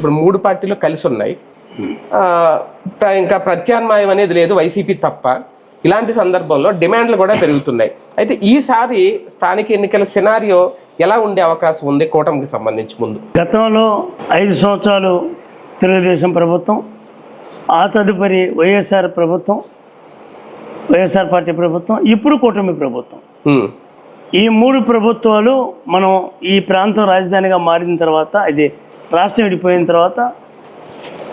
ఇప్పుడు 3 పార్టీలు కలిసి ఉన్నాయి, ఇంకా ప్రత్యామ్నాయం అనేది లేదు వైసీపీ తప్ప. ఇలాంటి సందర్భంలో డిమాండ్లు కూడా పెరుగుతున్నాయి. అయితే ఈసారి స్థానిక ఎన్నికల సినారియో ఎలా ఉండే అవకాశం ఉంది కూటమికి సంబంధించి? ముందు గతంలో 5 సంవత్సరాలు తెలుగుదేశం ప్రభుత్వం, ఆ తదుపరి వైఎస్ఆర్ ప్రభుత్వం, వైఎస్ఆర్ పార్టీ ప్రభుత్వం, ఇప్పుడు కూటమి ప్రభుత్వం. ఈ 3 ప్రభుత్వాలు మనం ఈ ప్రాంతం రాజధానిగా మారిన తర్వాత, ఇది రాష్ట్రం విడిపోయిన తర్వాత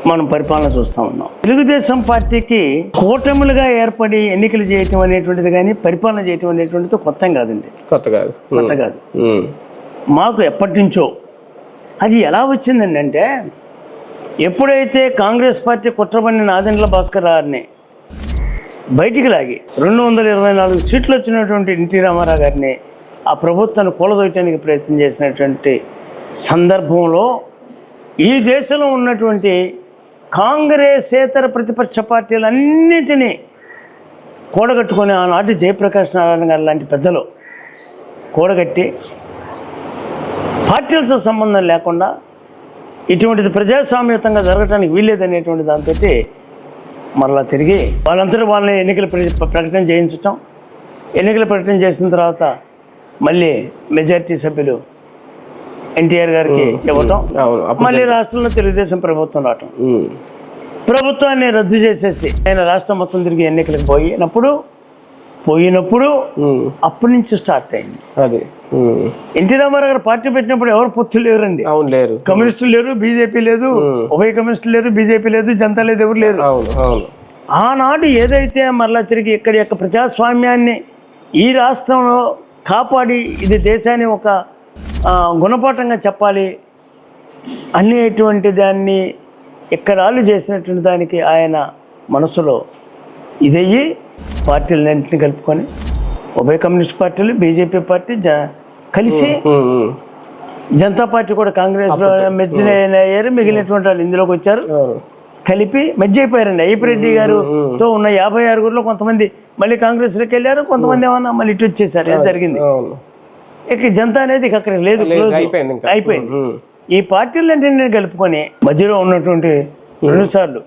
మనం పరిపాలన చూస్తూ ఉన్నాం. తెలుగుదేశం పార్టీకి కూటములుగా ఏర్పడి ఎన్నికలు చేయటం అనేటువంటిది కానీ పరిపాలన చేయటం అనేటువంటిది కొత్త కాదండి. కొత్త కాదు. మాకు ఎప్పటి నుంచో అది ఎలా వచ్చిందండి అంటే, ఎప్పుడైతే కాంగ్రెస్ పార్టీ కుట్రబడిన నాదెండ్ల భాస్కర్ గారిని బయటికి లాగి 224 సీట్లు వచ్చినటువంటి ఎన్టీ రామారావు గారిని ఆ ప్రభుత్వాన్ని కూలదోయటానికి ప్రయత్నం చేసినటువంటి సందర్భంలో ఈ దేశంలో ఉన్నటువంటి కాంగ్రెసేతర ప్రతిపక్ష పార్టీలన్నింటినీ కూడగట్టుకొని ఆనాటి జయప్రకాష్ నారాయణ గారు లాంటి పెద్దలు కూడగట్టి పార్టీలతో సంబంధం లేకుండా ఇటువంటిది ప్రజాస్వామ్యతంగా జరగడానికి వీల్లేదనేటువంటి దాంతో మరలా తిరిగి వాళ్ళందరూ వాళ్ళని ఎన్నికల ప్రకటన చేయించటం, ఎన్నికల ప్రకటన చేసిన తర్వాత మళ్ళీ మెజారిటీ సభ్యులు ఎన్టీఆర్ గారికి ఇవ్వటం, మళ్ళీ రాష్ట్రంలో తెలుగుదేశం ప్రభుత్వం రావటం, ప్రభుత్వాన్ని రద్దు చేసేసి ఆయన రాష్ట్రం మొత్తం తిరిగి ఎన్నికలకు పోయినప్పుడు అప్పటి నుంచి స్టార్ట్ అయింది. అదే ఎన్టీ రామారావు గారు పార్టీ పెట్టినప్పుడు ఎవరు పొత్తులు లేరండి. లేరు, కమ్యూనిస్టులు లేరు, బీజేపీ లేదు, ఉభయ కమ్యూనిస్టులు లేరు, బీజేపీ లేదు, జనతా లేదు, ఎవరు లేరు. ఆనాడు ఏదైతే మరలా తిరిగి ఇక్కడి యొక్క ప్రజాస్వామ్యాన్ని ఈ రాష్ట్రంలో కాపాడి ఇది దేశాన్ని ఒక గుణపాఠంగా చెప్పాలి అనేటువంటి దాన్ని ఎక్కడాలు చేసినటువంటి దానికి ఆయన మనసులో ఇదయ్యి పార్టీలన్నింటినీ కలుపుకొని ఉభయ కమ్యూనిస్ట్ పార్టీలు, బీజేపీ పార్టీ కలిసి జనతా పార్టీ కూడా కాంగ్రెస్లో మెర్జ్ అయ్యారు. మిగిలినటువంటి వాళ్ళు ఇందులోకి వచ్చారు, కలిపి మెర్జ్ అయిపోయారండి. అయ్యప్పరెడ్డి గారుతో ఉన్న 56 కొంతమంది మళ్ళీ కాంగ్రెస్లోకి వెళ్ళారు, కొంతమంది ఏమన్నా మళ్ళీ ఇటు వచ్చేసారు. అది జరిగింది. ఇక జనతా అనేది అక్కడ లేదు, అయిపోయింది. ఈ పార్టీలన్నింటినీ కలుపుకొని మధ్యలో ఉన్నటువంటి 2 సార్లు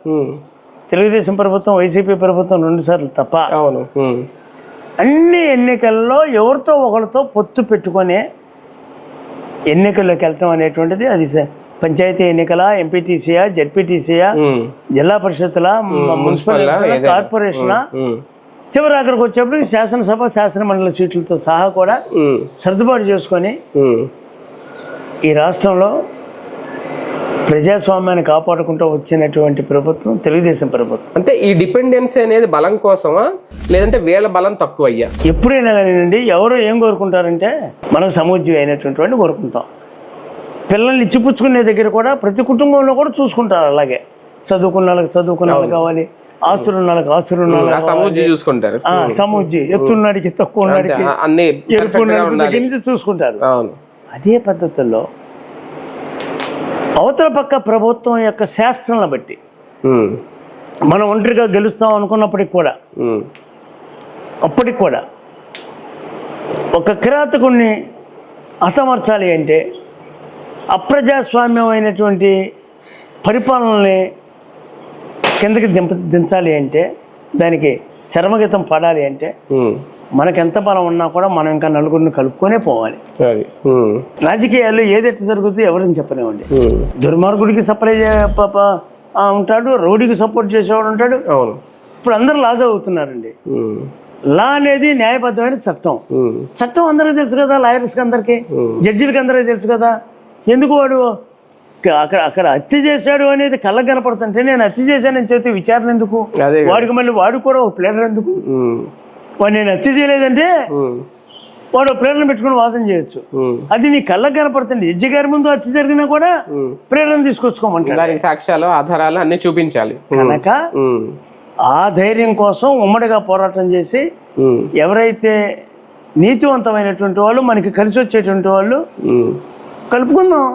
తెలుగుదేశం ప్రభుత్వం, వైసీపీ ప్రభుత్వం 2 సార్లు తప్ప అన్ని ఎన్నికల్లో ఎవరితో ఒకరితో పొత్తు పెట్టుకొని ఎన్నికల్లోకి వెళ్ళటం అనేటువంటిది, అది పంచాయతీ ఎన్నికల, ఎంపీటీసీయా, జెడ్పీటీసీయా, జిల్లా పరిషత్తుల, మున్సిపల్ కార్పొరేషన్, చివరి ఆఖరికి వచ్చేప్పటికి శాసనసభ, శాసనమండలి సీట్లతో సహా కూడా సర్దుబాటు చేసుకొని ఈ రాష్ట్రంలో ప్రజాస్వామ్యాన్ని కాపాడుకుంటూ వచ్చినటువంటి ప్రభుత్వం తెలుగుదేశం ప్రభుత్వం. అంటే ఈ డిపెండెన్సీ అనేది బలం కోసమా, లేదంటే వీళ్ళ బలం తక్కువ అయ్యా? ఎప్పుడైనా కానివ్వండి, ఎవరు ఏం కోరుకుంటారంటే మనకు సముజ్జి అయినటువంటి వాడిని కోరుకుంటాం. పిల్లల్ని ఇచ్చిపుచ్చుకునే దగ్గర కూడా ప్రతి కుటుంబంలో కూడా చూసుకుంటారు. అలాగే చదువుకున్న వాళ్ళకి కావాలి, ఆస్తులున్న వాళ్ళకి ఆస్తులున్న వాళ్ళకి చూసుకుంటారు. సముజ్జి ఎత్తున్నడికి, తక్కువ ఉన్నడికి, ఎరుపున్నడికి చూసుకుంటారు. అదే పద్ధతుల్లో అవతల పక్క ప్రభుత్వం యొక్క శాస్త్రాలను బట్టి మనం ఒంటరిగా గెలుస్తాం అనుకున్నప్పటికి కూడా అప్పటికి కూడా ఒక కిరాతకుడిని హతమర్చాలి అంటే, అప్రజాస్వామ్యమైనటువంటి పరిపాలనని కిందకి దించాలి అంటే, దానికి శరమగీతం పాడాలి అంటే మనకెంత బలం ఉన్నా కూడా మనం ఇంకా నలుగురిని కలుపుకొనే పోవాలి. రాజకీయాల్లో ఏదెట్టు జరుగుతుందో ఎవరిని చెప్పలేమండి. దుర్మార్గుడికి సప్లై ఉంటాడు, రౌడీకి సపోర్ట్ చేసేవాడు ఉంటాడు. ఇప్పుడు అందరూ లా చదువుతున్నారండి. లా అనేది న్యాయబద్ధమైన చట్టం అందరికీ తెలుసు కదా, లాయర్స్కి అందరికీ, జడ్జిలకి అందరికీ తెలుసు కదా. ఎందుకు వాడు అక్కడ హత్య చేశాడు అనేది కళ్ళకు కనపడుతుంటే, నేను హత్య చేశానని చెప్తే విచారణ ఎందుకు? వాడికి మళ్ళీ వాడు కూడా ఒక ప్లేడర్ ఎందుకు? వాడు నేను హత్య చేయలేదంటే వాడు ప్రేరణ పెట్టుకుని వాదన చేయొచ్చు. అది నీ కళ్ళకు కనపడుతుంది. జడ్జి గారి ముందు హత్య జరిగినా కూడా ప్రేరణ తీసుకొచ్చుకోమంటారు. సాక్ష్యాలు, ఆధారాలు అన్ని చూపించాలి. కనుక ఆ ధైర్యం కోసం ఉమ్మడిగా పోరాటం చేసి ఎవరైతే నీతివంతమైనటువంటి వాళ్ళు, మనకి కలిసి వచ్చేటువంటి వాళ్ళు కలుపుకుందాం.